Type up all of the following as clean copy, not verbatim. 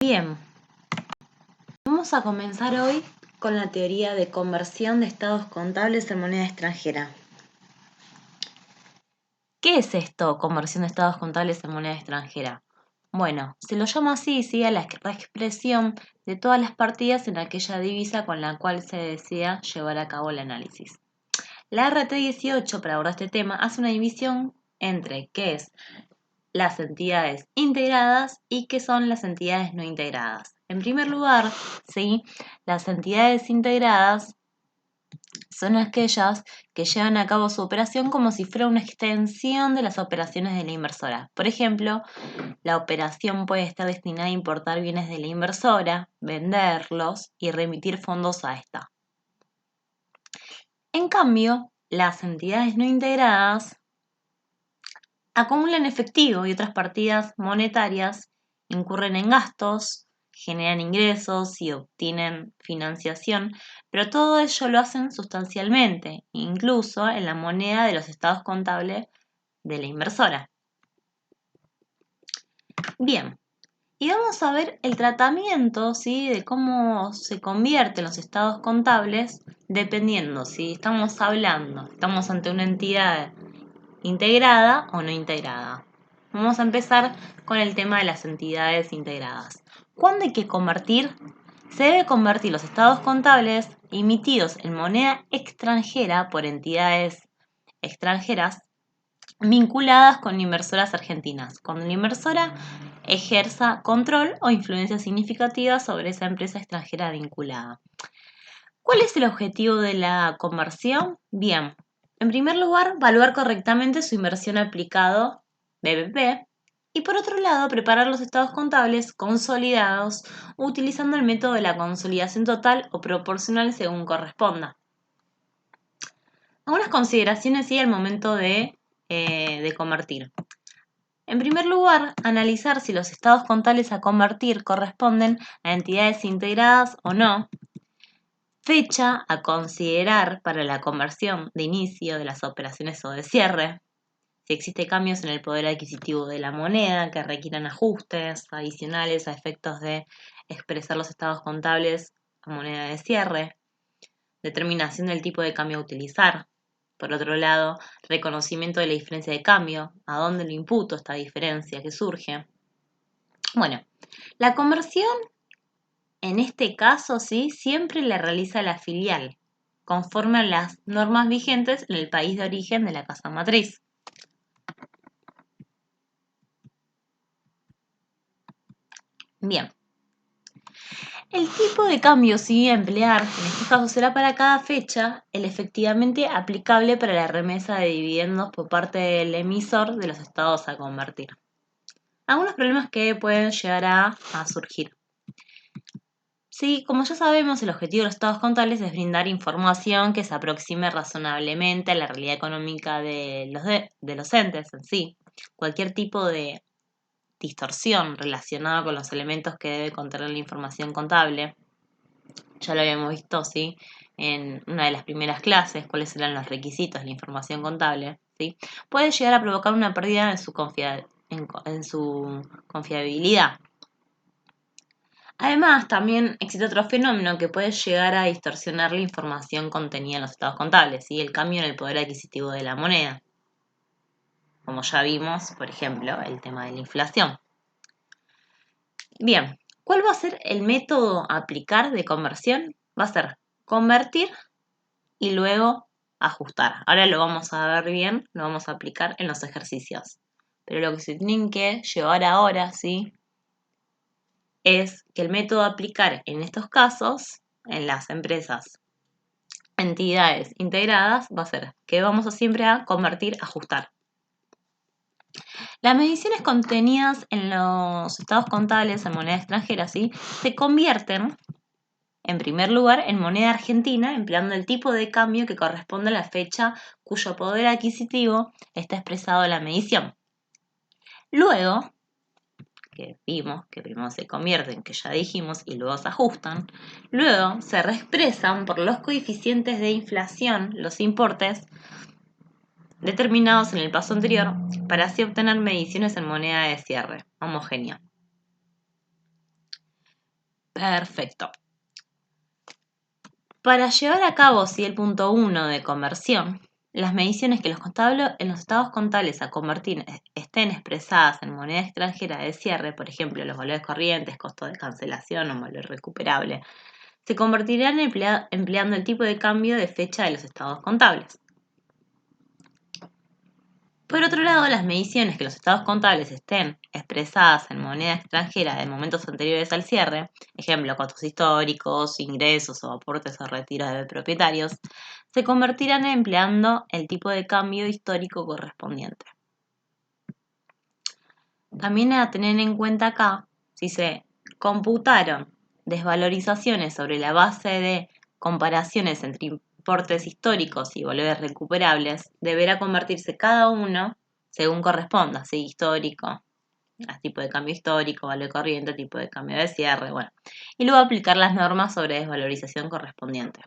Bien, vamos a comenzar hoy con la teoría de conversión de estados contables en moneda extranjera. ¿Qué es esto, conversión de estados contables en moneda extranjera? Bueno, se lo llama así, ¿sí? A la expresión de todas las partidas en aquella divisa con la cual se desea llevar a cabo el análisis. La RT18, para abordar este tema, hace una división entre qué es las entidades integradas y qué son las entidades no integradas. En primer lugar, ¿sí? Las entidades integradas son aquellas que llevan a cabo su operación como si fuera una extensión de las operaciones de la inversora. Por ejemplo, la operación puede estar destinada a importar bienes de la inversora, venderlos y remitir fondos a esta. En cambio, las entidades no integradas acumulan efectivo y otras partidas monetarias, incurren en gastos, generan ingresos y obtienen financiación, pero todo ello lo hacen sustancialmente, incluso en la moneda de los estados contables de la inversora. Bien, y vamos a ver el tratamiento, ¿sí? De cómo se convierten los estados contables dependiendo si estamos ante una entidad integrada o no integrada. Vamos a empezar con el tema de las entidades integradas. ¿Cuándo hay que convertir? Se debe convertir los estados contables emitidos en moneda extranjera por entidades extranjeras vinculadas con inversoras argentinas, cuando la inversora ejerza control o influencia significativa sobre esa empresa extranjera vinculada. ¿Cuál es el objetivo de la conversión? Bien, en primer lugar, evaluar correctamente su inversión aplicado BBP y por otro lado, preparar los estados contables consolidados utilizando el método de la consolidación total o proporcional según corresponda. Algunas consideraciones al momento de convertir. En primer lugar, analizar si los estados contables a convertir corresponden a entidades integradas o no. Fecha a considerar para la conversión de inicio de las operaciones o de cierre. Si existen cambios en el poder adquisitivo de la moneda que requieran ajustes adicionales a efectos de expresar los estados contables a moneda de cierre. Determinación del tipo de cambio a utilizar. Por otro lado, reconocimiento de la diferencia de cambio. ¿A dónde lo imputo esta diferencia que surge? Bueno, la conversión en este caso, sí, siempre la realiza la filial, conforme a las normas vigentes en el país de origen de la casa matriz. Bien. El tipo de cambio sí a emplear, en este caso será para cada fecha, el efectivamente aplicable para la remesa de dividendos por parte del emisor de los estados a convertir. Algunos problemas que pueden llegar a surgir. Sí, como ya sabemos, el objetivo de los estados contables es brindar información que se aproxime razonablemente a la realidad económica de los entes en sí. Cualquier tipo de distorsión relacionada con los elementos que debe contener la información contable, ya lo habíamos visto, ¿sí? En una de las primeras clases, cuáles eran los requisitos de la información contable, ¿sí? Puede llegar a provocar una pérdida en su confiabilidad. Además, también existe otro fenómeno que puede llegar a distorsionar la información contenida en los estados contables, ¿sí? El cambio en el poder adquisitivo de la moneda. Como ya vimos, por ejemplo, el tema de la inflación. Bien, ¿cuál va a ser el método a aplicar de conversión? Va a ser convertir y luego ajustar. Ahora lo vamos a ver bien, lo vamos a aplicar en los ejercicios. Pero lo que se tienen que llevar ahora, ¿sí? Es que el método a aplicar en estos casos, en las empresas, entidades integradas, va a ser que vamos a siempre a convertir, ajustar. Las mediciones contenidas en los estados contables en moneda extranjera, ¿sí? Se convierten, en primer lugar, en moneda argentina, empleando el tipo de cambio que corresponde a la fecha cuyo poder adquisitivo está expresado en la medición. Luego, que vimos que primero se convierten, que ya dijimos, y luego se ajustan, luego se reexpresan por los coeficientes de inflación, los importes, determinados en el paso anterior, para así obtener mediciones en moneda de cierre, homogénea. Perfecto. Para llevar a cabo el punto 1 de conversión, las mediciones que en los estados contables a convertir estén expresadas en moneda extranjera de cierre, por ejemplo, los valores corrientes, costo de cancelación o valor recuperable, se convertirán empleando el tipo de cambio de fecha de los estados contables. Por otro lado, las mediciones que los estados contables estén expresadas en moneda extranjera de momentos anteriores al cierre, ejemplo, costos históricos, ingresos o aportes o retiros de propietarios, se convertirán empleando el tipo de cambio histórico correspondiente. También a tener en cuenta acá, si se computaron desvalorizaciones sobre la base de comparaciones entre importes históricos y valores recuperables, deberá convertirse cada uno según corresponda, ¿sí? Histórico, tipo de cambio histórico, valor corriente, tipo de cambio de cierre, bueno. Y luego aplicar las normas sobre desvalorización correspondiente.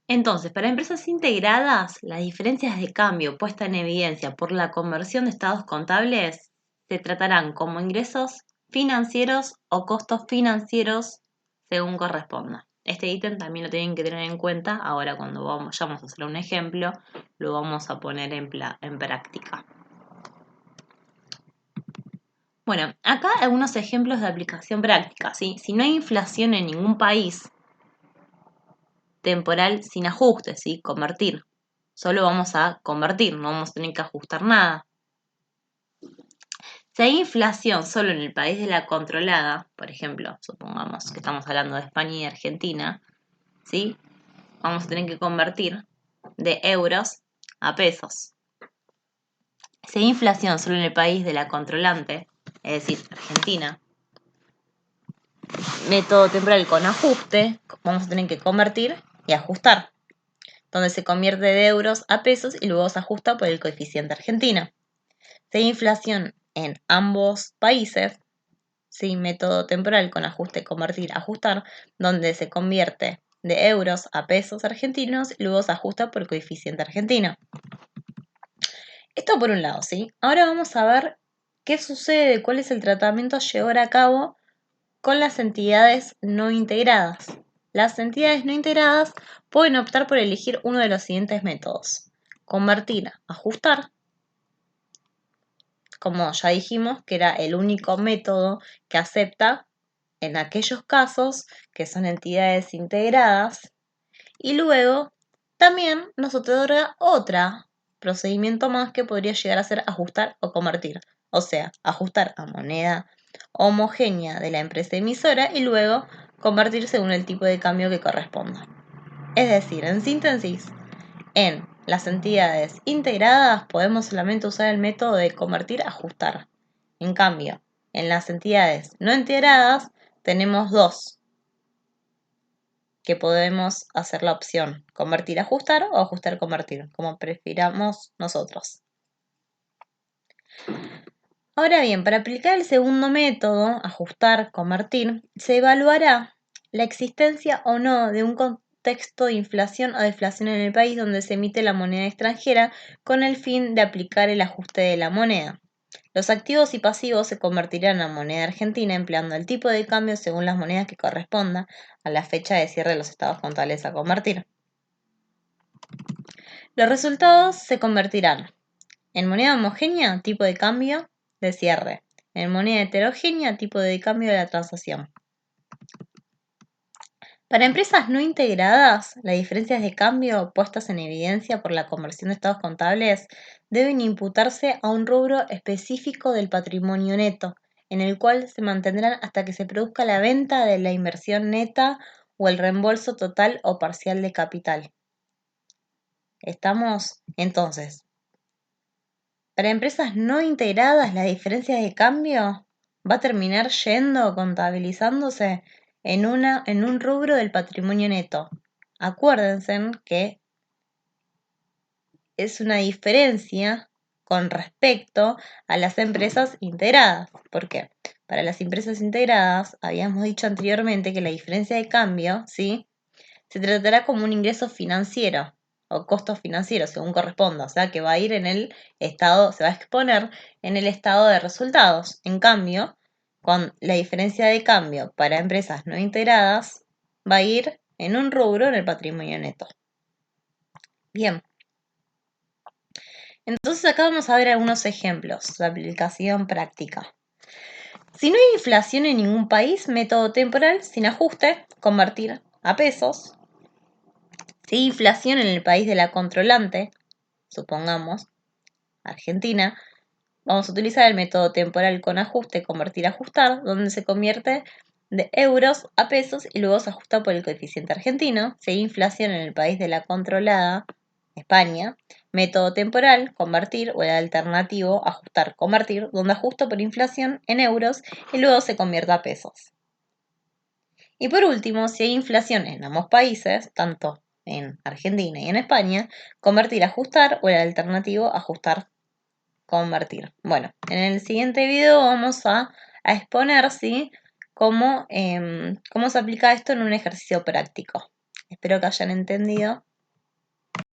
Entonces, para empresas integradas, las diferencias de cambio puestas en evidencia por la conversión de estados contables se tratarán como ingresos financieros o costos financieros según corresponda. Este ítem también lo tienen que tener en cuenta. Ahora cuando vamos a hacer un ejemplo, lo vamos a poner en práctica. Bueno, acá algunos ejemplos de aplicación práctica, ¿sí? Si no hay inflación en ningún país, temporal sin ajustes, ¿sí? Convertir. Solo vamos a convertir, no vamos a tener que ajustar nada. Si hay inflación solo en el país de la controlada, por ejemplo, supongamos que estamos hablando de España y Argentina, ¿sí? Vamos a tener que convertir de euros a pesos. Si hay inflación solo en el país de la controlante, es decir, Argentina, método temporal con ajuste, vamos a tener que convertir y ajustar, donde se convierte de euros a pesos y luego se ajusta por el coeficiente argentino. Si hay inflación en ambos países, ¿sí? Método temporal con ajuste, convertir, ajustar, donde se convierte de euros a pesos argentinos y luego se ajusta por coeficiente argentino. Esto por un lado, ¿sí? Ahora vamos a ver qué sucede, cuál es el tratamiento a llevar a cabo con las entidades no integradas. Las entidades no integradas pueden optar por elegir uno de los siguientes métodos: convertir, ajustar, como ya dijimos, que era el único método que acepta en aquellos casos que son entidades integradas, y luego también nos otorga otro procedimiento más que podría llegar a ser ajustar o convertir, o sea, ajustar a moneda homogénea de la empresa emisora y luego convertir según el tipo de cambio que corresponda. Es decir, en síntesis, en las entidades integradas podemos solamente usar el método de convertir-ajustar. En cambio, en las entidades no integradas tenemos dos, que podemos hacer la opción convertir-ajustar o ajustar-convertir, como prefiramos nosotros. Ahora bien, para aplicar el segundo método, ajustar-convertir, se evaluará la existencia o no de un contexto de inflación o deflación en el país donde se emite la moneda extranjera con el fin de aplicar el ajuste de la moneda. Los activos y pasivos se convertirán a moneda argentina empleando el tipo de cambio según las monedas que corresponda a la fecha de cierre de los estados contables a convertir. Los resultados se convertirán en moneda homogénea, tipo de cambio de cierre; en moneda heterogénea, tipo de cambio de la transacción. Para empresas no integradas, las diferencias de cambio puestas en evidencia por la conversión de estados contables deben imputarse a un rubro específico del patrimonio neto, en el cual se mantendrán hasta que se produzca la venta de la inversión neta o el reembolso total o parcial de capital. ¿Estamos? Entonces, para empresas no integradas, la diferencia de cambio va a terminar contabilizándose en un rubro del patrimonio neto. Acuérdense que es una diferencia con respecto a las empresas integradas. ¿Por qué? Para las empresas integradas, habíamos dicho anteriormente que la diferencia de cambio, ¿sí?, se tratará como un ingreso financiero o costos financieros, según corresponda, o sea que va a ir en el estado, se va a exponer en el estado de resultados. En cambio, con la diferencia de cambio para empresas no integradas va a ir en un rubro en el patrimonio neto. Bien. Entonces acá vamos a ver algunos ejemplos de aplicación práctica. Si no hay inflación en ningún país, método temporal sin ajuste, convertir a pesos. Si hay inflación en el país de la controlante, supongamos Argentina, vamos a utilizar el método temporal con ajuste, convertir, ajustar, donde se convierte de euros a pesos y luego se ajusta por el coeficiente argentino. Si hay inflación en el país de la controlada, España, método temporal, convertir, o el alternativo, ajustar, convertir, donde ajusto por inflación en euros y luego se convierte a pesos. Y por último, si hay inflación en ambos países, tanto en Argentina y en España, convertir, ajustar, o el alternativo, ajustar, convertir. Bueno, en el siguiente video vamos a exponer, ¿sí?, cómo se aplica esto en un ejercicio práctico. Espero que hayan entendido